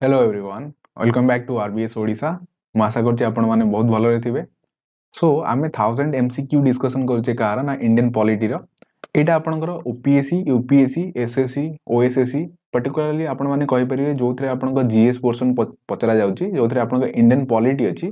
Hello everyone welcome back to RBS Odisha मु आशा करछि आपण माने बहुत भलो रे सो आमे 1000 एमसीक्यू डिस्कशन करछे कार ना इंडियन पॉलिटी रो एटा आपनकर OPSC UPSC SSC OSSC particularly आपण माने कहि परिबे जोथरे आपनकर जीएस पोर्शन पचरा जाउची जोथरे आपनकर इंडियन पॉलिटी अछि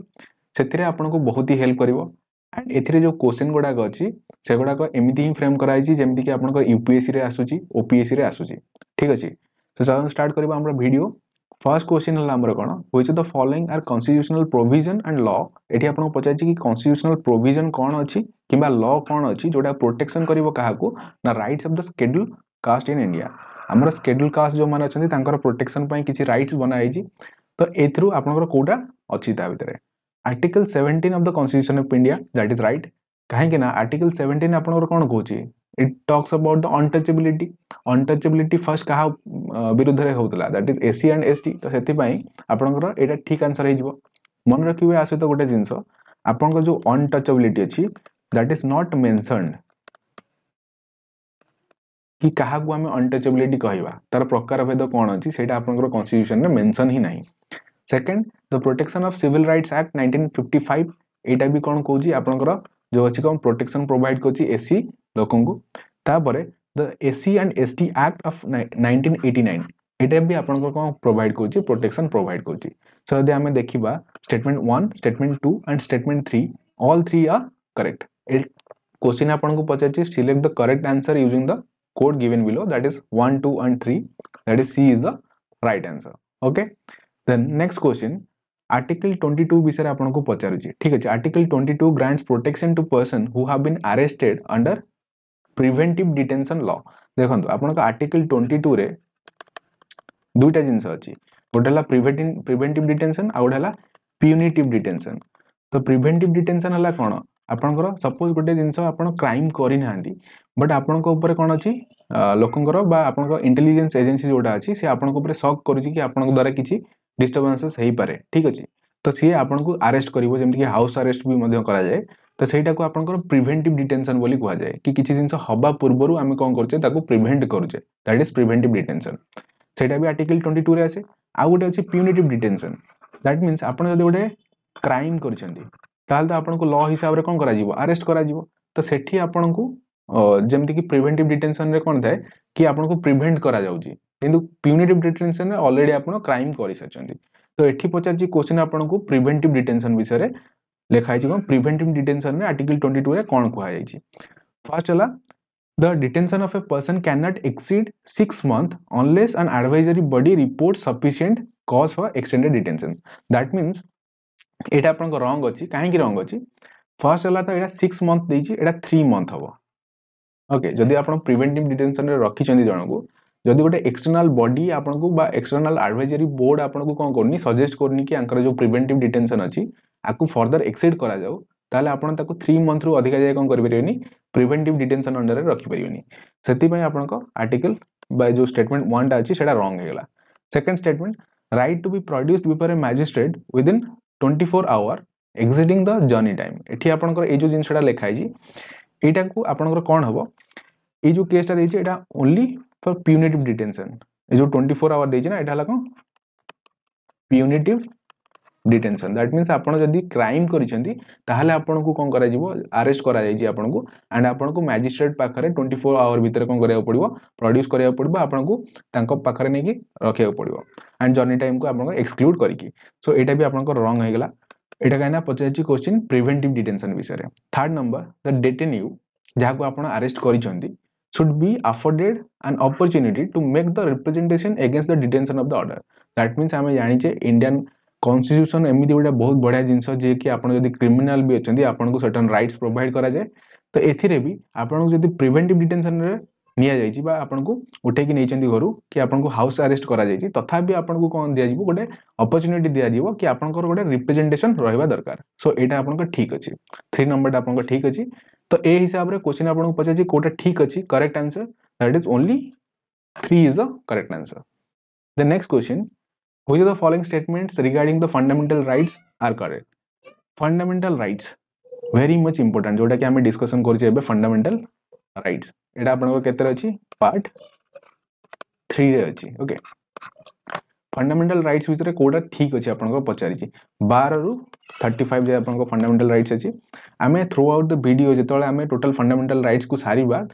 सेथिरे आपनको बहुत ही हेल्प करिवो एंड एथिरे जो क्वेश्चन गुडा अछि से गुडा को एमिति ही फ्रेम कराइछि जेमति कि आपनकर यूपीएससी रे आसुची ओपीएससी रे आसुची ठीक अछि तो चलो स्टार्ट करबा हमरा वीडियो फर्स्ट क्वेश्चन है आमर कौन which the following are constitutional provision and law एठी आपन पचाइछि कि कॉन्स्टिट्यूशनल प्रोविजन कौन अछि किबा लॉ कौन अछि जोटा प्रोटेक्शन करिवो काहाकू ना rights of the schedule caste in India हमर शेड्यूल कास्ट जो माने अछंती तांकर प्रोटेक्शन पई किछि राइट्स बनाइछि तो एथरु आपनकर कोडा अछि ता भितरे article 17 of the constitution of India that is right काहे कि ना आर्टिकल 17 आपनकर कोन कहूछि it talks about the untouchability first कहा विरुद्ध रे होतला that is SC and ST तो सेति पई आपनकर एटा ठीक आंसर हे जिवो मन रखिबे आसे तो गोटे जिंस आपनकर जो अनटचेबिलिटी अछि दैट इज नॉट मेंशन्ड कि कहा को हमें अनटचेबिलिटी कहबा तार प्रकार भेद कोन अछि सेटा आपनकर कॉन्स्टिट्यूशन रे मेंशन ही नाही second the protection of civil rights act 1955 एटा भी कोन कहूची आपनकर जो अछि कोन प्रोटेक्शन प्रोवाइड करची एससी लोकन को तापरे the SC and ST act of 1989 एटा भी आपनकर कोन प्रोवाइड करची प्रोटेक्शन प्रोवाइड करची सो यदि हमें देखिबा statement 1 statement 2 and statement 3 all 3 are correct question आपनको पचाची select the correct answer using the code given below that is 1 2 and 3 that is C is the right answer okay then next question article 22 विषय आपनको पचारुची ठीक अछि article 22 grants protection to person who have been arrested under preventive detention law देखंतु आपनको article 22 रे दुईटा जिंस अछि गोटेला preventive detention आ गोटेला punitive detention तो preventive detention हला कोन आपनकर सपोज गोटे जिंस आपन क्राइम करि नाहंती बट आपनको ऊपर कोन अछि लोकंकर बा आपनकर इंटेलिजेंस एजेंसी जोटा अछि से आपनको ऊपर शक करूची कि आपनको द्वारा किछि डिस्टर्बेंसेस हेई पारे ठीक अछि तो सी आपनको अरेस्ट करिवो जेमति कि हाउस अरेस्ट भी मध्य करा जाय तो सेटा को आपनकर प्रिवेंटिव डिटेंशन बोली कुआ जाय कि किछि जिंस हबा पूर्वरु आमे कोन करछे ताको प्रिवेंट करूचे दैट इज प्रिवेंटिव डिटेंशन सेटा भी आर्टिकल 22 रे आसे आ गोटे अछि प्यूनिटिव डिटेंशन दैट मींस आपण जदि गोटे क्राइम करछंती ताल तो आपनको लॉ हिसाब रे कोन करा जीवो अरेस्ट करा जीवो तो सेठी आपनको जेमति कि प्रिवेंटिव डिटेंशन रे कोन थाए कि आपनको प्रिवेंट करा जाउची किंतु प्यूनिटिव डिटेंशन रे ऑलरेडी आपण क्राइम करि सचंती तो एठी पचारची क्वेश्चन आपनको प्रिवेंटिव डिटेंशन विषय रे लेखाइ छी कोन प्रिवेंटिव डिटेंशन रे आर्टिकल 22 रे कोन कुआ जाईची फर्स्ट हला The detention of a person cannot exceed 6 months unless an advisory body reports sufficient cause for extended detention. That means एटा आपन को रॉन्ग अछि काहे कि रॉन्ग अछि फर्स्ट हला तो एटा 6 मंथ देछि एटा 3 मंथ हबो ओके जदि आपन प्रिवेंटिव डिटेंशन रे रखि चंदी जण को जदि गोटे एक्सटर्नल बॉडी आपन को बा एक्सटर्नल एडवाइजरी बोर्ड आपन को कोन करनी सजेस्ट करनी कि आंकर जो प्रिवेंटिव डिटेंशन अछि आकु फर्दर एक्सीड करा जाऊ ताले आपन ताकु 3 मंथ रु अधिक जाय कोन करि परिबेनी प्रिवेंटिव डिटेंशन अंडर रे रखि परिबेनी सेति पय आपन को आर्टिकल बाय जो स्टेटमेंट 1 टा अछि सेटा रॉन्ग हेगला second statement right to be produced before a magistrate within 24 hour exceeding the journey time एठी आपन को ए जो जिंसटा लेखाइ छी एटा को आपन को कोन हबो ए जो केसटा देछि एटा ओनली फॉर प्यूनिटिव डिटेंशन ए जो 24 आवर देछि ना एटा हला कोन प्यूनिटिव डिटेंशन दैट मींस आपण जदी क्राइम करिसेंती ताहाले आपण को कोन करा जिवो अरेस्ट करा जाई छी आपण को एंड आपण को मैजिस्ट्रेट पाखरे 24 आवर भीतर कोन करिया पड़िबो प्रोड्यूस करिया पड़िबो आपण को तांको पाखरे नेकी रखिया पड़िबो एंड जर्नी टाइम को आपण को एक्सक्लूड करिकी सो एटा भी आपण को रॉन्ग हेगला एटा काइना पचाची क्वेश्चन प्रिवेंटिव डिटेंशन विषय रे थर्ड नंबर द डिटेन्यू जहा को आपण arrest करिसेंती should be afforded an opportunity to make the representation against the detention of the order that means हमें जानि छे इंडियन कॉन्स्टिट्यूशन एमिति गोटे बहुत बढ़िया जिंस जे कि आपण जदी क्रिमिनल भी अछंती आपण को सर्टेन राइट्स प्रोवाइड करा जाय तो एथिरे भी आपण जदी प्रिवेंटिव डिटेंशन रे निया जाय छी बा आपण को उठे कि नै चंदी घरु कि आपण को हाउस अरेस्ट करा जाय छी तथापि आपण को कोन दिया जिवो गोटे अपॉर्चुनिटी दिया जिवो कि आपण को गोटे रिप्रेजेंटेशन रहबा दरकार सो एटा आपण को ठीक अछि 3 नंबर टा आपण को ठीक अछि तो ए हिसाब रे क्वेश्चन आपण को पछा छी कोटा ठीक अछि correct answer that is only 3 is the correct answer the next question Which of the following statements regarding the fundamental rights are correct? Fundamental rights very much important जोटा कि हमें डिस्कशन करछे एबे फंडामेंटल राइट्स एटा आपन को केते अछि part 3 रे अछि ओके फंडामेंटल राइट्स भितर कोटा ठीक अच्छे आपको पचारि 12 रु 35 जे आपको फंडामेंटल राइट्स अच्छी आम थ्रू आउट द वीडियो जो आम टोटल फंडामेंटल राइट्स को सारिबा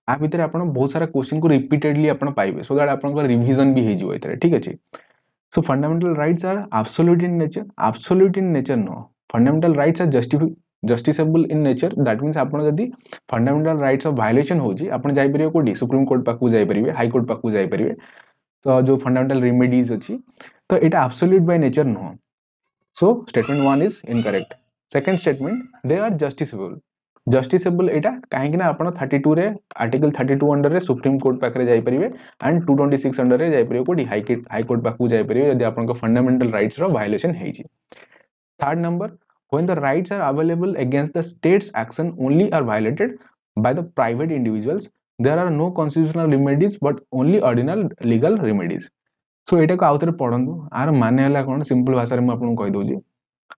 आ भितर आप बहुत सारा क्वेश्चन को रिपीटेडली आप पाइबे सो दैट आप रिविजन भी हो ठीक अच्छे so fundamental rights are absolute in nature no fundamental rights are justiciable in nature that means आप जदि फंडामेंटल राइट्स ऑफ वायोलेशन होची आपण जाई परिबे कोडी सुप्रीम कोर्ट पाकू जाई परिबे हाई कोर्ट पाकू जाई परिबे तो जो फंडामेंटल रेमेडीज अच्छी तो एटा एब्सोल्यूट बाय नेचर नुह so statement 1 is incorrect second statement they are justiciable एटा कहीं ना आपण 32 रे आर्टिकल 32 अंडर रे सुप्रीम कोर्ट पाकरे जाई परिबे एंड 226 अंडर रे जाई परिबे कोडी हाई कोर्ट पाकू जाई परिबे यदि आपण फंडामेंटल राइट्स रो वायोलेशन हेची third number when the rights are available against the state's action only are violated by the private individuals there are no constitutional remedies but only ordinary legal remedies so एटा को आउथरे पढंतु are माने हला कोन simple भाषा रे म आपन कहि doji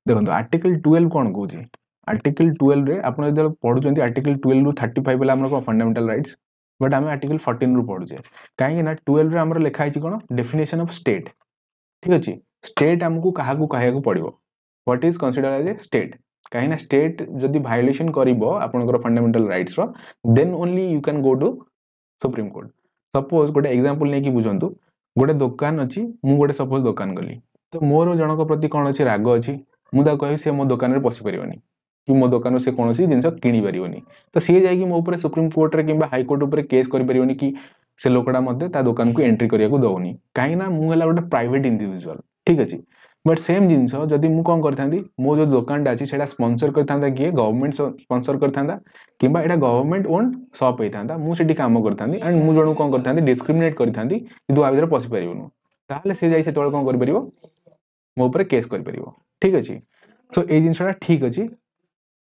देखंतु article 12 कोन कहूची article 12 रे आपन जदि पढुचंती आर्टिकल 12 रु 35 बेला हमर फंडामेंटल राइट्स बट आमे आर्टिकल 14 रु पढुचे काहे ना 12 रे हमर लिखा हिची कोन डेफिनेशन ऑफ स्टेट ठीक अछि स्टेट हमकु काहा को कहया को पड़िबो what is consider as a state कहीं ना स्टेट जदि वायोलेशन करिवो आपनकर फंडामेंटल राइट्स रो then only you can go to supreme court suppose गोटे एग्जांपल नै कि बुझंतु गोटे दुकान अछि मु गोटे सपोज दुकान गली तो मोर जनक प्रति कोन अछि राग अछि मु ता कहि से मो दुकान रे पसि परिवनी कि मो दुकान से कोनोसी जिंस किनि परिवनी तो सी जाई कि मो ऊपर सुप्रीम कोर्ट रे किबा हाई कोर्ट ऊपर केस करि परिवनी कि से लोकडा मध्ये ता दुकान को एंट्री करिया को दउनी काहे ना मु हला गोटे प्राइवेट इंडिविजुअल ठीक अछि बट सेम जिनस जदि मु कोन करथांदी मो जो दुकानटा अछि सेटा स्पॉन्सर करथांदा कि गवर्नमेंट स्पॉन्सर करथांदा किबा एटा गवर्नमेंट ओन शॉप हेथांदा मु सेठी काम करथांदी एंड मु जणु कोन करथांदी डिस्क्रिमिनेट करथांदी कि दु आ भीतर पसि परिबनु ताले से जाई से तोळ कोन कर परिबो मो ऊपर केस कर परिबो ठीक अछि सो ए जिनसटा ठीक अछि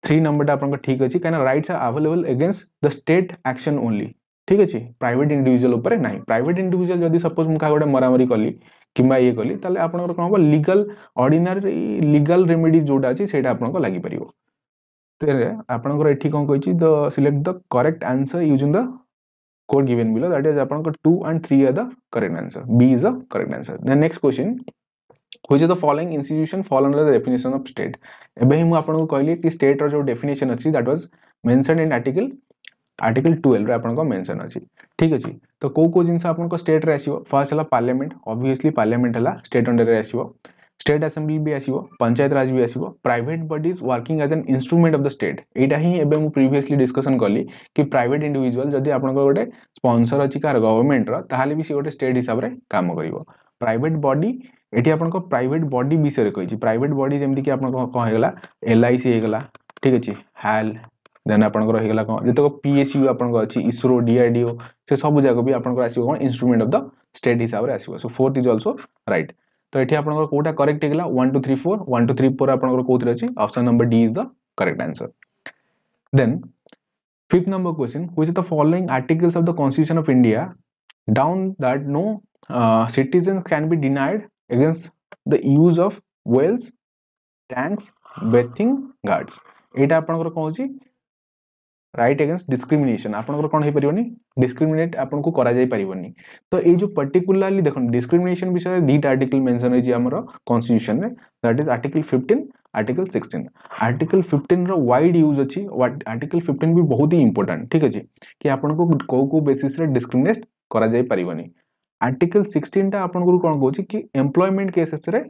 3 नंबरटा आपन ठीक अछि काना rights are available against the state action only ठीक अछि प्राइवेट इंडिविजुअल ऊपर नाही प्राइवेट इंडिविजुअल जदि सपोज मु का गोटे मरामरी कली किबा ये कली ताले आपनकर कोन हो लीगल ऑर्डिनरी लीगल रेमेडीज जोटा अछि सेटा आपनको लागि परिबो तेरे आपनकर एठी कोन कहिछि the select the correct answer using the code given below that is आपनकर 2 and 3 are the correct answer B is the correct answer the next question which of the following institution fall under the definition of state एबे ही मु आपनको कहली कि state रो जो definition अछि that was mentioned in article 12 रे आपनको mention अछि ठीक अछि तो को जिंस आपनको स्टेट रे आसीबो फर्स्ट हला पार्लियामेंट ऑब्वियसली पार्लियामेंट हला स्टेट अंडर रे आसीबो स्टेट असेंबली भी आसीबो पंचायत राज भी आसीबो private bodies working as an instrument of the state एटा ही एबे मु प्रीवियसली डिस्कशन करली कि प्राइवेट इंडिविजुअल जदी आपनको गोटे स्पॉन्सर अछि कार गवर्नमेंट रो ताहाले भी से गोटे स्टेट हिसाब रे काम करिवो प्राइवेट बॉडी एठी आपनको प्राइवेट बॉडी विषय रे कहिछि प्राइवेट बॉडी जेमति कि आपनको कोन हेगला एलआईसी हेगला ठीक अछि हाल देन आपनको रहिगला कोन जतो पीएसयू आपनको अछि इसरो डीआरडीओ से सब जगह भी आपनको आसीबो कोन इंस्ट्रूमेंट ऑफ द स्टेट हिसाब रे आसीबो सो फोर्थ इज आल्सो राइट तो एठी आपनको कोटा करेक्ट हेगला 1 2 3 4 1 2 3 4 आपनको कोथरे अछि option number D is the correct answer then fifth number question which of the following articles of the constitution of india down that no citizens can be denied against the use of wells tanks bathing guards एटा आपनकर कोन होची right against discrimination आपनकर कोन हे परिबनी discriminate आपनको करा जाय परिबनी तो ए जो particularly देखन discrimination विषय दीट article mention है जे हमरो कॉन्स्टिट्यूशन रे that is article 15 article 16 article 15 रो वाइड यूज अछि आर्टिकल 15 भी बहुत ही इंपोर्टेंट ठीक अछि कि आपनको को बेसिस रे डिस्क्रिमिनेट करा जाय परिबनी आर्टिकल 16 ता आपनको कोन कहूची कि एम्प्लॉयमेंट केसेस रे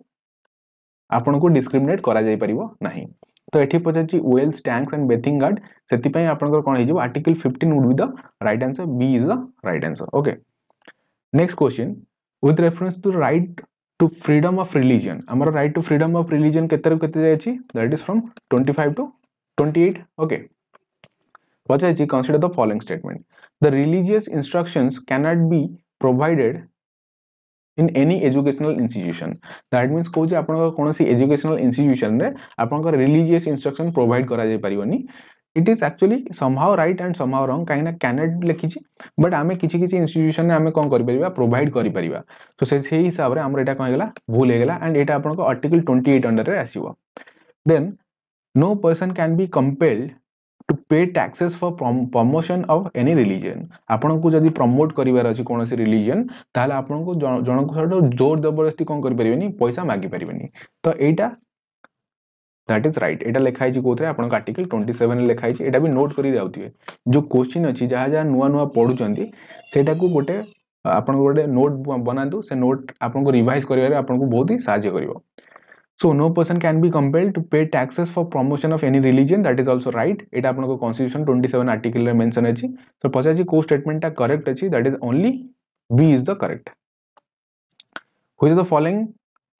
आपनको डिस्क्रिमिनेट करा जाय परिबो नाही तो एठी पछाची wells tanks and bathing guard सेति पई आपनकर कोन हेजिबो article 15 would be the right answer B is the right answer okay next question with reference to right to freedom of religion हमर right to freedom of religion केते जाय अछि that is from 25 to 28 okay पछाची consider the following statement the religious instructions can not be provided in any educational institution that means को जे आपन कोनोसी educational institution रे आपन को रिलीजियस इंस्ट्रक्शन प्रोवाइड करा जाय परिवनी it is actually somehow right and somehow wrong काइना कैनेट लिखिछि बट आमे किछि इंस्टीट्यूशन ने आमे कोन करि परिबा प्रोवाइड करि परिबा सो से हिसाब रे हमर एटा कोन हेगला भूल हेगला एंड एटा आपन को आर्टिकल 28 अंडर रे आसीबो then no person can be compelled to pay taxes for promotion of any religion आपन को जदी प्रमोट करिवार अछि कोनोसी रिलीजन ताले आपन को जनक सहित जोर जबरदस्ती कोन करि परिबेनी पैसा मागी परिबेनी तो एटा दैट इज राइट एटा लिखा है कोथरे आपन आर्टिकल 27 रे लिखा है एटा भी नोट करि राउथिबे जो क्वेश्चन अछि जहा जहा नुवा नुवा पढुचंती सेटा को गोटे आपन गोटे नोट बनातु से नोट आपन को रिवाइज करिवारे आपन को बहुत ही सहायता करिवो So no person can be compelled to pay taxes for promotion of any religion. That is also right. It आपन को Constitution 27 article रे mention अछि. So पचाजी को statement टा correct अछि. That is only B is the correct. Which of the following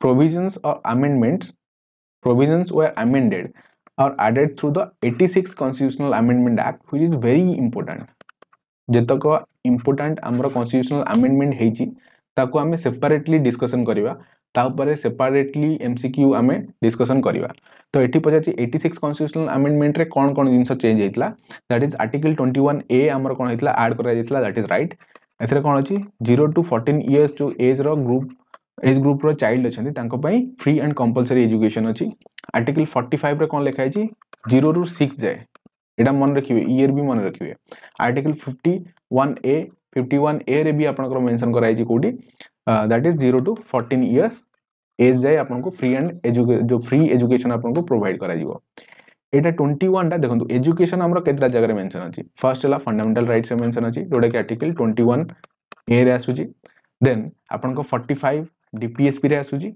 provisions or amendments provisions were amended or added through the 86 Constitutional Amendment Act, which is very important. जेतक important हमर Constitutional Amendment हेची ताको हमें separately discussion करिवा ताऊपर separately MCQ आमे discussion करिवा तो एठी पजाची 86 constitutional amendment रे कोन कोन जिंस change हेतला that is article 21 ए हमर कोन हेतला add करा जेतला दैट इज राइट एथरे कोन अछि 0 टू 14 इयर्स जो एज ग्रुप रो चाइल्ड अछंती तांको पई फ्री एंड कंपलसरी एजुकेशन अछि आर्टिकल 45 रे कोन लिखा अछि 0 टू 6 जाय एटा मन रखिबे ईयर भी मन रखिबे आर्टिकल 51 ए रे भी आपनकर मेंशन कराई छी कोडी that is 0 to 14 years age जाए आपन को फ्री एंड जो फ्री एजुकेशन आपन को प्रोवाइड करा जिवो एटा 21 टा देखंतु एजुकेशन हमर केतरा जगह रे मेंशन अछि फर्स्ट हला फंडामेंटल राइट्स से मेंशन अछि जोडा कि आर्टिकल 21 ए रे आसुची देन आपन को 45 डीपीएसपी रे आसुची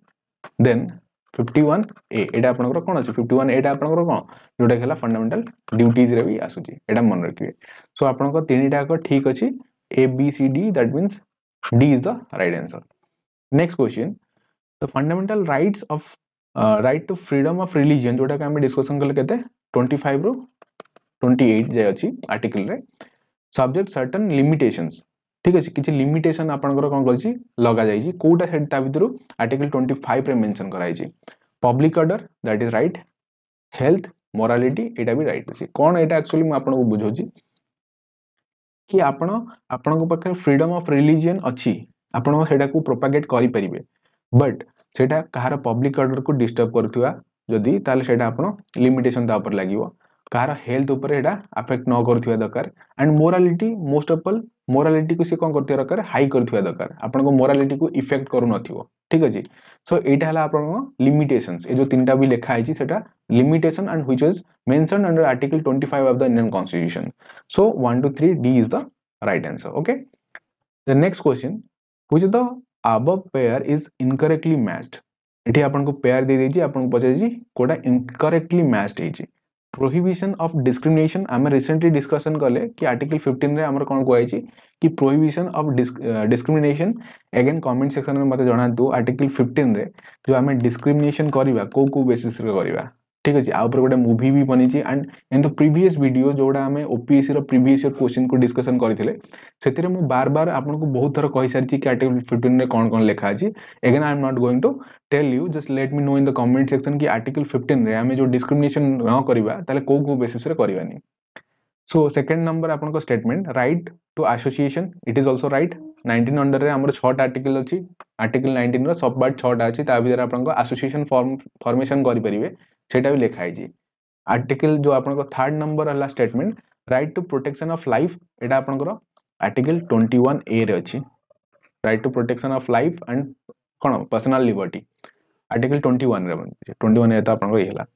देन 51 ए एटा आपन को कोन अछि 51 एटा आपन को कोन जोडा कि हला फंडामेंटल ड्यूटीज रे भी आसुची एटा मन रखिबे सो आपन को तीनटा को ठीक अछि A B C D that means D is the right answer next question the fundamental rights of right to freedom of religion जोटा का हम डिस्कशन करले केते 25 रो 28 जे अछि आर्टिकल रे सब्जेक्ट सर्टेन लिमिटेशंस ठीक अछि किछि लिमिटेशन आपन को कोन करछि लगा जाई छी कोटा सेट ता भितरु आर्टिकल 25 रे मेंशन कराई छी public order that is right health morality एटा भी राइट अछि कोन एटा एक्चुअली म आपन को बुझौछि कि आपन को पखे फ्रीडम ऑफ रिलीजन अछि आपन सेटा को प्रोपेगेट करि परिबे बट सेटा कहार पब्लिक ऑर्डर को डिस्टर्ब करथुआ जदी ताले सेटा आपन लिमिटेशन ता ऊपर लागिवो कहार हेल्थ ऊपर एटा अफेक्ट न करथुआ दरकार and morality most of all morality को से कोन करथुआ दरकार हाई करथुआ दरकार आपन को मोरालिटी को इफेक्ट करू नथिवो ठीक अछि सो एटा हला आपन को लिमिटेशंस ए जो तीनटा भी लिखा आइछि सेटा limitation and which is mentioned under article 25 of the Indian constitution so 1 2 3 D is the right answer okay the next question which the above pair is incorrectly matched एठी आपन को पेयर दे देजी आपन को पछे जी कोडा incorrectly matched hazy prohibition of discrimination हम recently discussion करले कि आर्टिकल 15 रे हमर कोन कोइ छी कि prohibition of discrimination again comment section में मते जणा दो आर्टिकल 15 रे जो हमें डिस्क्रिमिनेशन करबा को बेसिस रे करबा ठीक अछि आ ऊपर गोटे मूवी भी बनी छी and in the previous video जोडा हमें ओपीएससी रो प्रीवियस ईयर क्वेश्चन को डिस्कशन करथिले सेतिरे मु बार बार आपन को बहुत थर कहि सारछि कि आर्टिकल 15 रे कोन कोन लिखा अछि again I am not going to tell you just let me know in the comment section कि आर्टिकल 15 रे हमें जो डिस्क्रिमिनेशन न करबा ताले को बेसिस रे करबानी सो सेकंड नंबर आपन को statement right to association it is also right 19 under रे हमर 6 टा आर्टिकल अछि आर्टिकल 19 रो सब पार्ट 6 टा अछि ता भीतर आपन को एसोसिएशन फॉर्मेशन करि परिबे सेटा भी लिखा है आर्टिकल जो आपन को थर्ड नंबर हला statement right to protection of life एटा आपन को आर्टिकल 21 ए रे अछि right to protection of life and कोन पर्सनल लिबर्टी आर्टिकल 21 रे 21 ए त आपन को हेला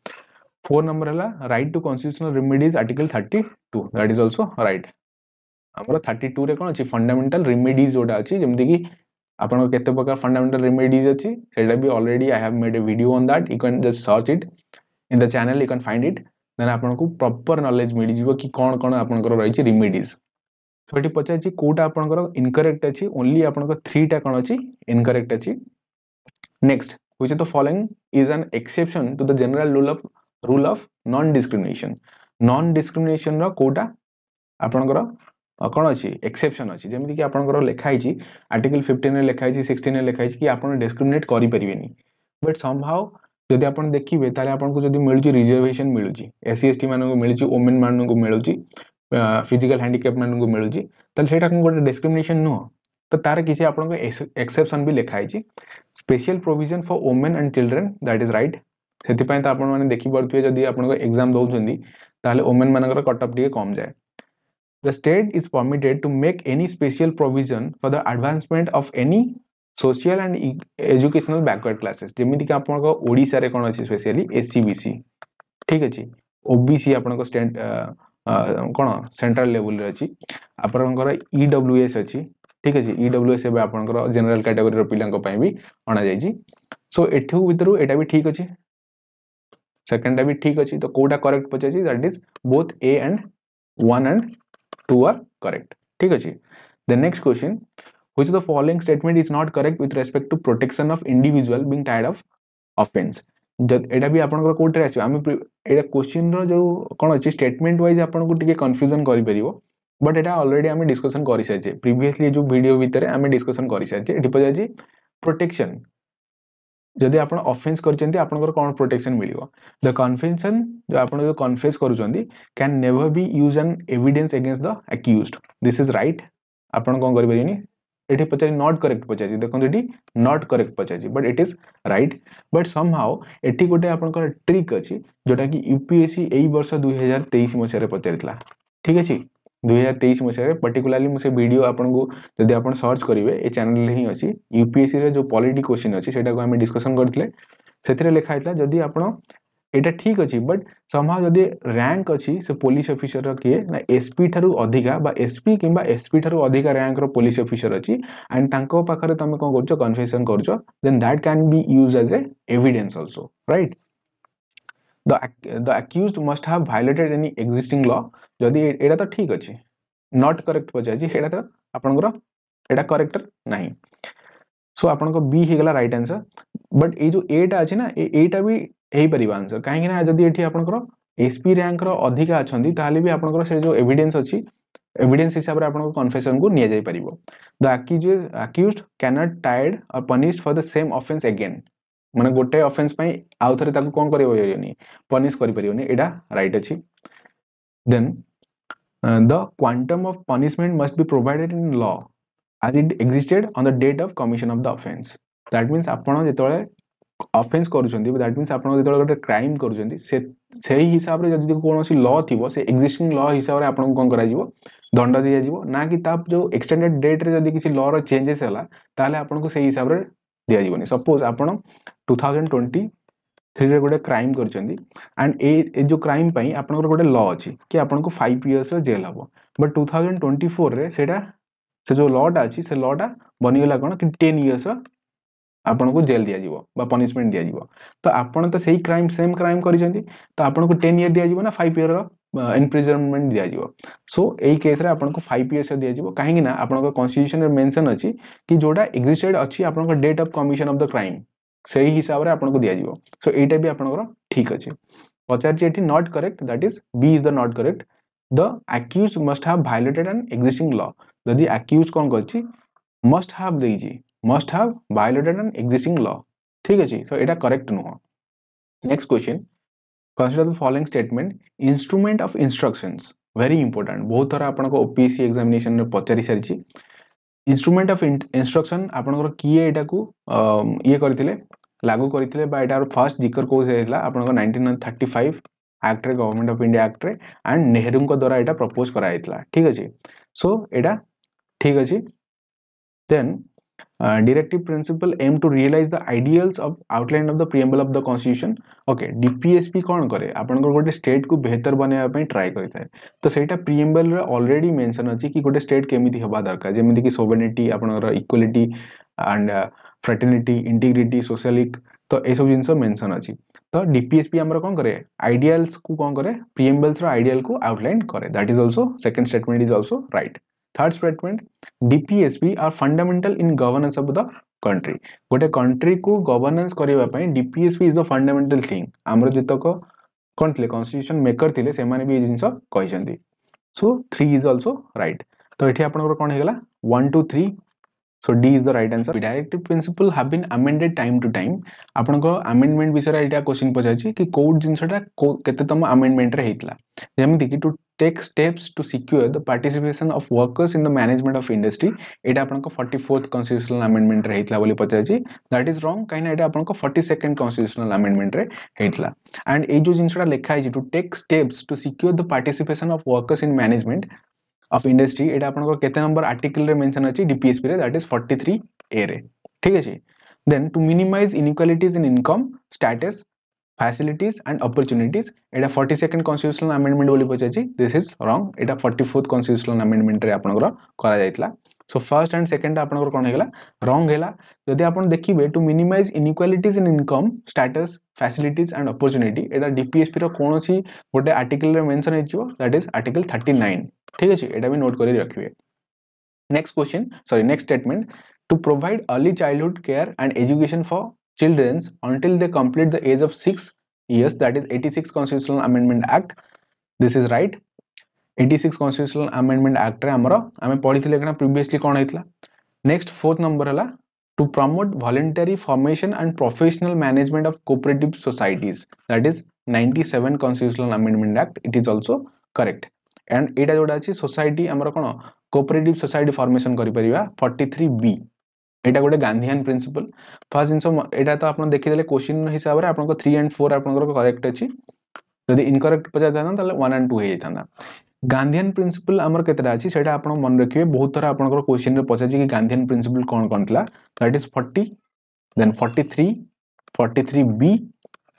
4 नंबर हला right to constitutional remedies article 32 that is also right हमर 32 रे कोन अछि फंडामेंटल रेमेडीज जोडा अछि जेमति कि आपन को केते प्रकार फंडामेंटल रेमेडीज अछि सेटा भी already I have made a video on that you can just search it in the channel you can find it then आपन को प्रॉपर नॉलेज मिल जिवो कि कोन कोन आपन को रही छि रेमेडीज सो एटी पछा छि कोटा आपन को इनकरेक्ट अछि ओनली आपन को 3 टा कोन अछि इनकरेक्ट अछि next which of the following is an exception to the general rule of non discrimination रो कोटा आपन को कोन अछि एक्सेप्शन अछि जेमि कि आपन को लिखा छि आर्टिकल 15 रे लिखा छि 16 रे लिखा छि कि आपन डिस्क्रिमिनेट करि परिबेनी बट समहाउ जदि आपन देखिबे ताले आपन को जदि मिलुची रिजर्वेशन मिलुची एससी एसटी मानन को मिलुची वुमेन मानन को मिलुची फिजिकल हैंडीकैप मानन को मिलुची ताले सेटा कोन गोटे डिस्क्रिमिनेशन नो तो तार किसी आपन को एक्सेप्शन भी लिखा है special provision for women and children that is right सेथिपाई तो आपण माने देखि पड़थुए जदी आपण एग्जाम दउछंदी ताले वुमेन मानकर कट ऑफ टिके कम जाए the state is permitted to make any special provision for the advancement of any social and educational backward classes जेमिति कि आपण ओडिसा रे कोन अछि स्पेशली एससीबीसी ठीक अछि ओबीसी आपण स्टैंड कोन सेंट्रल लेवल रे अछि आपणकर ईडब्ल्यूएस अछि ठीक अछि ईडब्ल्यूएस एबे आपणकर जनरल कैटेगरी रो पिलांक पय भी अना जायछि सो एठु भितरु एटा भी ठीक अछि सेकंड भी ठीक अछि तो कोटा करेक्ट पचाछि that is both A and 1 and 2 are correct ठीक अछि the next question which of the following statement is not correct with respect to protection of individual being tired of offense एटा भी आपनकर कोटे आछि हम एटा क्वेश्चन रो जो कोन अछि स्टेटमेंट वाइज आपन को टिके कंफ्यूजन करि परिबो बट एटा ऑलरेडी हम डिस्कशन करि साचे प्रीवियसली जो वीडियो भितरे हम डिस्कशन करि साचे एठी पजाछि प्रोटेक्शन जदि आपण ऑफेंस करचंती आपनकर कोन प्रोटेक्शन मिलियो द कन्फेशन जो आपण जो कन्फेस करूचंती can never be use an evidence against the accused this is right आपण कोन करि परिनी एठी पचारि नॉट करेक्ट पचाछि देखो एठी नॉट करेक्ट पचाछि but it is right but somehow एठी गोटे आपनकर ट्रिक अछि जोटा कि यूपीएससी एई वर्ष 2023 मसिया रे पचारितला ठीक अछि 2023 मसिया रे पर्टिकुलरली मुसे वीडियो आपन को जदि आपन सर्च करिवे ए चैनल रे ही अछि यूपीएससी रे जो पॉलिटी क्वेश्चन अछि सेटा को हम डिस्कशन करथिले सेथिरे लिखा आइतला जदि आपन एटा ठीक अछि बट समहाउ जदि रैंक अछि से पुलिस ऑफिसर र के ना एसपी थारु अधिका बा एसपी किबा एसपी थारु अधिका रैंक रो पुलिस ऑफिसर अछि एंड तांको पाखरे तमे कोन करछो कन्फेशन करछो then that can be used as a evidence also right the accused must have violated any existing law जदि एटा तो ठीक अछि नॉट करेक्ट पचाछि एटा तो आपनकर एटा करेक्ट नाही सो आपनको बी हे गला राइट आंसर बट ए जो एटा अछि ना एटा भी हेई परिबा आंसर काहे कि ना जदि एठी आपनकर एसपी रैंक रो अधिका अछंती ताले भी आपनकर से जो एविडेंस अछि एविडेंस हिसाब रे आपनको कन्फेशन को निया जाय परिबो the accused cannot tried or punished for the same offense again माने गोटे ऑफेंस पई आउ थरे ताको कोन करियो यनी पनिश करि परियोनी एडा राइट अछि then the quantum of punishment must be provided in law as it existed on the date of commission of the offense that means आपण जेतळे ऑफेंस करूछंती दैट मींस आपण जेतळे गोटे क्राइम करूछंती सेही हिसाब रे जदि कोनोसी लॉ थिबो से एक्जिस्टिंग लॉ हिसाब रे आपण कोन करा जिवो दंड दिया जिवो ना कि ता जो एक्सटेंडेड डेट रे जदि किछि लॉ रो चेंजेस हला ताले आपण को सेही हिसाब रे दिया जिवोनी सपोज आपण 2023 रे गोटे क्राइम करछंती एंड ए जो क्राइम पई आपनकर गोटे लॉ अछि कि आपन को 5 इयर्स रे जेल हबो बट 2024 रे सेटा से जो लॉटा अछि से लॉटा बनि गेला कोन कि 10 इयर्स आपन को जेल दिया जिवो बा पनिशमेंट दिया जिवो तो आपन तो सेही क्राइम सेम क्राइम करिसेंती तो आपन को 10 इयर दिया जिवो ना 5 इयर इम्प्रिजनमेंट दिया जिवो सो एई केस रे आपन को 5 इयर्स दिया जिवो काहे कि ना आपन को कॉन्स्टिट्यूशन रे मेंशन अछि कि जोटा एग्जिस्टेड अछि आपन को date of commission of the crime सेही हिसाब रे आपन को दिया जिवो सो एटा भी आपन को ठीक अछि पचार एठी not correct that is B is the not correct the accused must have violated an existing law जदि accused कोन करछि must have देछि must have violated an existing law ठीक अछि सो एटा करेक्ट नुह next question consider the following statement instrument of instructions very important बहुत थरा आपन को ओपीएससी एग्जामिनेशन रे पचारि सरछि इंस्ट्रूमेंट ऑफ इंस्ट्रक्शन आपनकर किए एटा को ये करथिले लागू करथिले बा एटार फर्स्ट जिकर को हेला आपनकर 1935 एक्ट रे गवर्नमेंट ऑफ इंडिया एक्ट रे एंड नेहरू को द्वारा एटा प्रपोज करा हेतला ठीक अछि सो एटा ठीक अछि then directive principle aim to realize the ideals of outline of the preamble of the constitution okay dpsp कोन करे आपनकर गोटे स्टेट को बेहतर बनेबा पई ट्राई करथाय तो सेटा preamble रे ऑलरेडी मेंशन अछि कि गोटे स्टेट केमिति हबा दरकार जेमिति कि सोवरेनिटी आपनकर इक्वालिटी एंड फ्रेटर्निटी इंटीग्रिटी सोशलिक तो ए सब जिंस मेंशन अछि तो डीपीएसपी हमर कोन करे आइडियल्स को कोन करे preambles रो आइडियल को आउटलाइन करे that is also second statement is also right third statement DPSP are fundamental in governance of the country गोटे कंट्री को गवर्नेंस करबा पई DPSP is the fundamental thing हमर जतक कोन थिले कॉन्स्टिट्यूशन मेकर थिले से माने भी ए जिंस कहि छथि सो 3 is also right तो एठी आपनकर कोन हेगला 1 2 3 so D is the right answer directive principle have been amended time to time आपनको अमेंडमेंट विषय रे एटा क्वेश्चन पछाछि कि कोड जिंसटा केतेतम अमेंडमेंट रे हेतला जेमिति कि take steps to secure the participation of workers in the management of industry Etah आपनको 44th constitutional amendment रे हेतला बोली पचाची that is wrong काहे ना एटा आपनको 42nd constitutional amendment रे हेतला and ए जो जिनसटा लिखा है to take steps to secure the participation of workers in management of industry एटा आपनको केते number article रे मेंशन अछि डीपीएसपी रे that is 43 ए रे ठीक अछि then to minimize inequalities in income status facilities and opportunities Etah 42nd constitutional amendment बोली पचाची this is wrong Etah 44th constitutional amendment रे आपनकर करा जायतला so first and second आपनकर कोन हेगला wrong हेला जदि आपन देखिबे to minimize inequalities in income status facilities and opportunity Etah DPSP रो कोनोसी गोटे article रे मेंशन हेजिवो that is article 39 ठीक अछि एटा भी नोट करि रखिबे next question sorry next statement to provide early childhood care and education for children until they complete the age of 6 years that is 86 constitutional amendment act this is right 86 constitutional amendment act रे हमरो हमें पढिथिले कना previously कोन हेतला next fourth number हला to promote voluntary formation and professional management of cooperative societies that is 97 constitutional amendment act it is also correct and एटा जोडा अछि society हमरो कोन cooperative society formation करि परिबा 43b एटा गोटे गांधीयन प्रिंसिपल फर्स्ट जिंस एटा तो आपण देखि देले क्वेश्चन हिसाब रे आपन को 3 and 4 आपन को करेक्ट अछि यदि इनकरेक्ट पचा थाना तले 1 and 2 हे जाताना गांधीयन प्रिंसिपल हमर केतरा अछि सेटा आपण मन रखिबे बहुत तरह आपन को क्वेश्चन रे पचाछि कि गांधीयन प्रिंसिपल कोन कोन थला that is 40 then 43 43b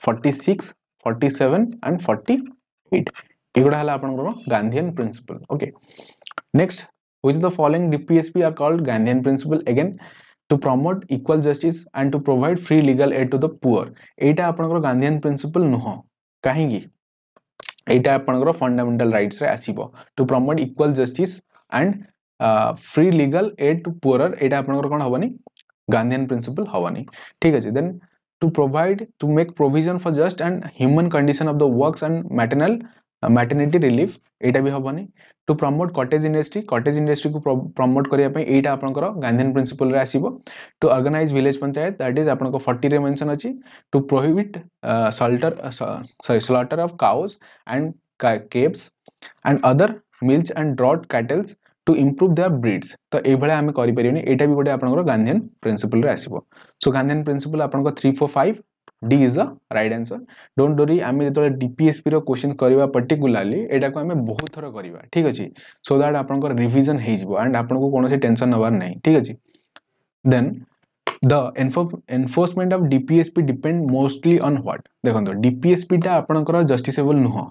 46 47 and 48 एगुडा हला आपन को Gandhian principal okay next which of the following DPSP are called Gandhian principle again to promote equal justice and to provide free legal aid to the poor एटा आपनकर Gandhian principal नुह काहेकि एटा आपनकर fundamental rights रे आसीबो to promote equal justice and free legal aid to poorer एटा आपनकर कोन हबनी Gandhian principal हबनी ठीक अछि then to provide to make provision for just and human condition of the works and maternity relief एटा भी हबनी to promote cottage industry को promote करिया पई एटा आपनकर Gandhian principal रे आसीबो to organize village panchayat that is आपनको 40 रे mention अछि to prohibit slaughter of cows and calves and other milch and draught cattle to improve their breeds तो ए भले हमें करि परियोनी एटा भी गोटे आपनकर गांधीयन प्रिंसिपल रे आसीबो सो Gandhian principal आपनको 3 4 5 D is the right answer don't worry आमे जेतो DPSP रो क्वेश्चन करबा पर्टिकुलरली एटा को हमें बहुत थरो करबा ठीक अछि सो दैट आपनकर रिवीजन हे जिवो एंड आपनको कोनोसी टेंशन नबार नै ठीक अछि then the enforcement of DPSP depend mostly on what देखंतो DPSP टा आपनकर जस्टिसेबल नुह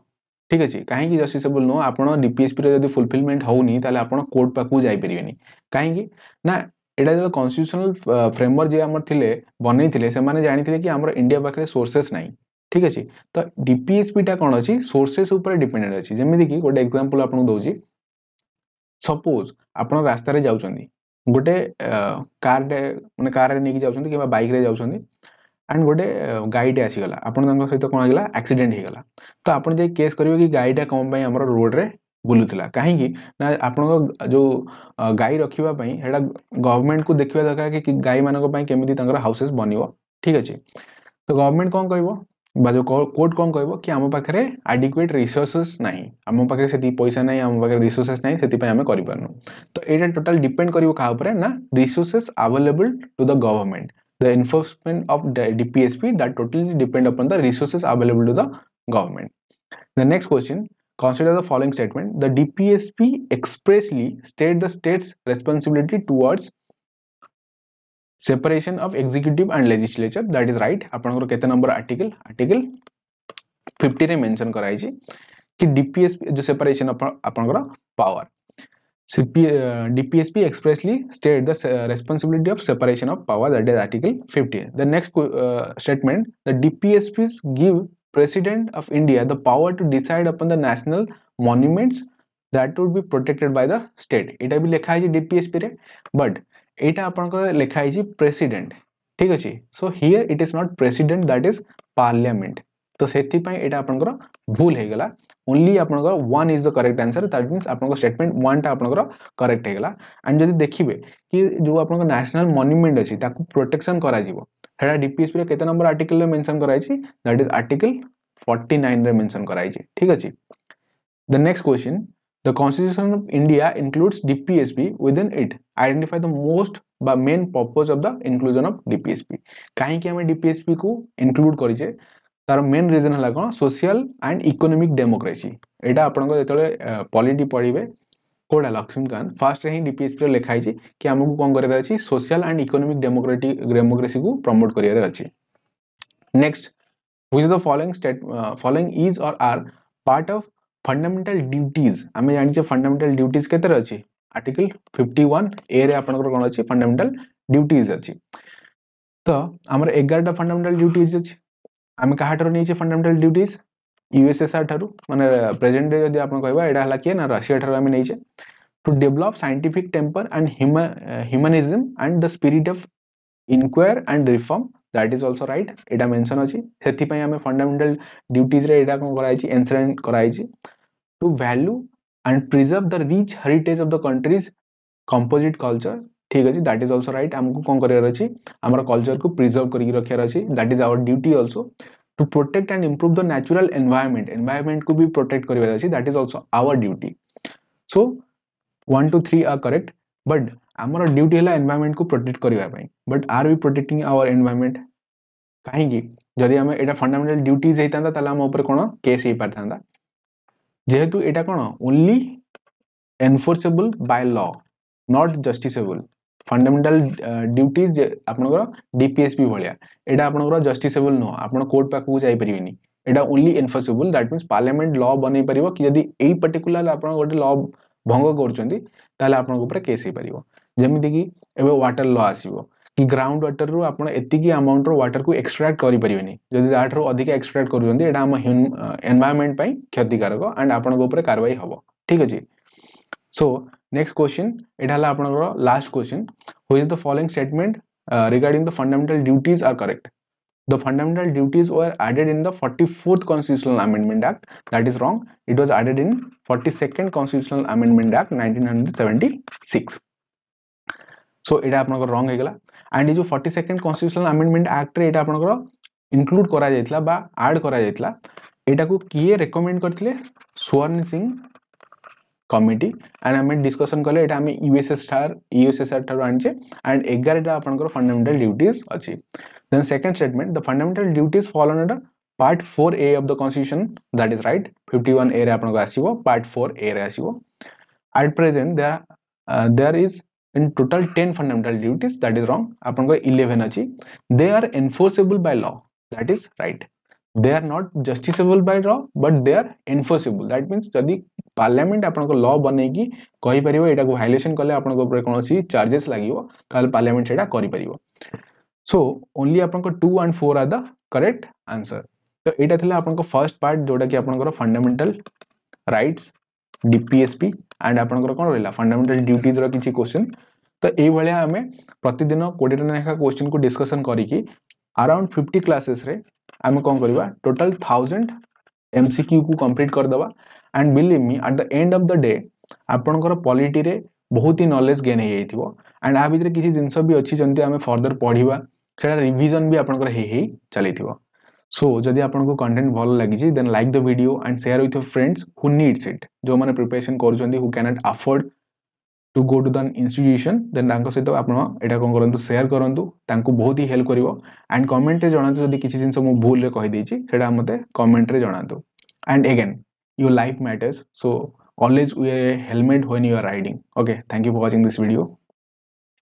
ठीक अछि काहे कि जस्टिसेबल नुह आपण DPSP रे यदि फुलफिलमेंट होउनी ताले आपण कोर्ट पाकू जाई परिबेनी काहे कि ना एटा जो कॉन्स्टिट्यूशनल फ्रेमवर्क जे हमर थिले बनै थिले से माने जानि थिले कि हमर इंडिया पाखरे सोर्सेस नाही ठीक अछि तो DPSP टा कोन अछि सोर्सेस ऊपर डिपेंडेंट अछि जेमिति कि गोटे एग्जांपल आपन दोउची सपोज आपण रास्ता रे जाउचंदी गोटे कार माने कार रे नेकी जाउचंदी किबा बाइक रे जाउचंदी एंड गोटे गाइड आसी गला आपण तंग सहित कोन हेला एक्सीडेंट हे गला तो आपण जे केस करियो कि गाइडा कोन पई हमर रोड रे बुलुतला काहे कि ना आपण जो गाई रखिबा पई हेडा गवर्नमेंट को देखिबा दरकार कि गाई मानको पई केमिति तंगर हाउसेस बनिवो ठीक अछि तो गवर्नमेंट कोन कहबो बा जो कोर्ट कोन कहबो कि हम पाखरे एडिक्वेट रिसोर्सेस नाही हम पाखरे सेति पैसा नाही हम पाखरे रिसोर्सेस नाही सेति पई हम करि परनु तो एटा टोटल डिपेंड करिवो का ऊपर ना resources available to the government the enforcement of the DPSP that totally depend upon the resources available to the government. The next question, consider the following statement. The DPSP expressly state the state's responsibility towards separation of executive and legislature. That is right. आपनकर केते number article 50 रे mention कराई छी कि DPSP जो separation आपनकर power DPSP expressly state the responsibility of separation of power that is article 50 the next statement the DPSPs give president of India the power to decide upon the national monuments that would be protected by the state एटा भी लिखा है DPSP रे but एटा आपनकर लिखा है president ठीक अछि so here it is not president that is parliament तो सेति पई एटा आपनकर भूल हे गला only आपनकर 1 is the correct answer that means आपनकर स्टेटमेंट 1 टा आपनकर करेक्ट हे गला एंड जदि देखिबे कि जो आपनकर नेशनल मॉन्यूमेंट अछि ताकू प्रोटेक्शन करा जिवो हेडा डीपीएसपी रे केते नंबर आर्टिकल रे मेंशन कराई छी दैट इज आर्टिकल 49 रे मेंशन कराई छी ठीक अछि The next question, the Constitution of India includes DPSP within it. Identify the most main purpose of the inclusion of DPSP. कहीं कि हमें DPSP को include करिजे तार मेन रीजन है कौन सोशल एंड इकोनॉमिक डेमोक्रेसी एटा आपन जो पॉलिटी पढ़िबे कोडा लक्ष्मीकांत फास्ट रे ही डीपीएसपी रे लिखाई छी कि हमकु कोन करियर अछि सोशल एंड इकोनॉमिक डेमोक्रेसी को प्रमोट करियर अछि next which the following is or are part of fundamental duties हमें जानि छ फंडामेंटल ड्यूटीज केतर अछि आर्टिकल 51 ए रे आपन कोन अछि फंडामेंटल ड्यूटीज अछि तो हमर 11 टा फंडामेंटल ड्यूटीज अछि आम क्या नहीं फंडामेंटल ड्यूटीज यूएसएसआर ठारू माने प्रेजेंट डे जदि आपन कहबा एडा हला किए ना रशिया ठारू आम नहीं to develop scientific temper and humanism and the spirit of inquire and reform that is also right एडा मेंशन अछि सेति पई आम फंडामेंटल ड्यूटीज रे एडा कोन कराई छि एंशन कराई छि to value and preserve the rich heritage of the country's composite culture ठीक अछि दैट इज आल्सो राइट हमको कोन करियर अछि हमर कल्चर को प्रिजर्व करि रखियार अछि that is our duty also to protect and improve the natural environment को भी प्रोटेक्ट करिवार अछि that is also our duty so 1 to 3 are correct but हमर ड्यूटी हला एनवायरनमेंट को प्रोटेक्ट करिवा पई but are we protecting our environment काहे कि जदि हम एटा फंडामेंटल ड्यूटीज हेतांदा तला हम ऊपर कोन केस हे परथांदा जेहेतु एटा कोन only enforceable by law not justiciable fundamental duties आपनकर डीपीएसपी भलिया एटा आपनकर जस्टिसेबल नो आपन कोर्ट पाक को जाई परिबेनी एटा only enforceable that means parliament law बनै परिबो कि यदि एई पर्टिकुलर आपन गोटे लॉ भंग करचंदी ताले आपन ऊपर केस हे परिबो जेमिति कि एबे वाटर लॉ आसीबो कि ग्राउंड वाटर रो आपन एतिकी अमाउंट रो वाटर को एक्सट्रैक्ट करि परिबेनी यदि दैट रो अधिक एक्सट्रैक्ट करूचंदी एटा हम एनवायरनमेंट पई क्षतिकारक एंड आपन ऊपर कार्रवाई हबो ठीक अछि So next question, it hala apanakara last question. Which is the following statement regarding the fundamental duties are correct? The fundamental duties were added in the 44th Constitutional Amendment Act. That is wrong. It was added in 42nd Constitutional Amendment Act 1976. So it apanakara wrong हेगला. And ये जो 42nd Constitutional Amendment Act रे इटा apanakara include करा जायतला बा add करा जायतला. इटा को किए recommend करथिले स्वर्ण सिंह कमिटी एंड हमें डिस्कशन कले एटा हमें यूएसएसआर ठारो आनचे एंड 11 टा आपनकर फंडामेंटल ड्यूटीज अछि then second statement the fundamental duties follow under part 4A of the constitution that is right 51 A रे आपनको आसीबो पार्ट 4A रे आसीबो at present there is in total 10 fundamental duties that is wrong आपनको 11 अछि they are enforceable by law that is right they are not justiciable by law but they are enforceable that means जदि parliament आपनको law बनेकी कहि परिबो एटा को violation करले आपनको ऊपर कोनोसी charges लागिवो ताल parliament सेटा करि परिबो सो ओनली आपनको 2 and 4 are the correct answer तो एटा थिला आपनको फर्स्ट पार्ट जोटा कि आपनको फंडामेंटल राइट्स डीपीएसपी एंड आपनको कोन रहला फंडामेंटल ड्यूटीज रो किछि क्वेश्चन तो एई भलिया हमें प्रतिदिन 20 टा नेखा क्वेश्चन को डिस्कशन करिकि अराउंड 50 क्लासेस रे आम कौन करवा टोटल 1000 एमसीक्यू को कंप्लीट कर दवा and believe me at the end of the day आपनकर पॉलिटी रे बहुत ही नॉलेज गेन हे जाइथिबो एंड आ भितर किछि जिंस भी अछि जंती आमे फर्दर पढिबा सेटा रिवीजन भी आपनकर हे चलीथिबो सो जदि आपनको कंटेंट भल लागि छि then like the video and share with your friends who needs it जो माने प्रिपरेशन करजंती who can not afford to go to the institution then तांको सहित आपण एटा कोन करंतु शेयर करंतु तांको बहुत ही हेल्प करिवो एंड कमेंट रे जणांतु जदि किछि जिंस मु भूल रे कहि देछि सेटा मते कमेंट रे जणांतु and again your life matters so always wear a helmet when you are riding okay thank you for watching this video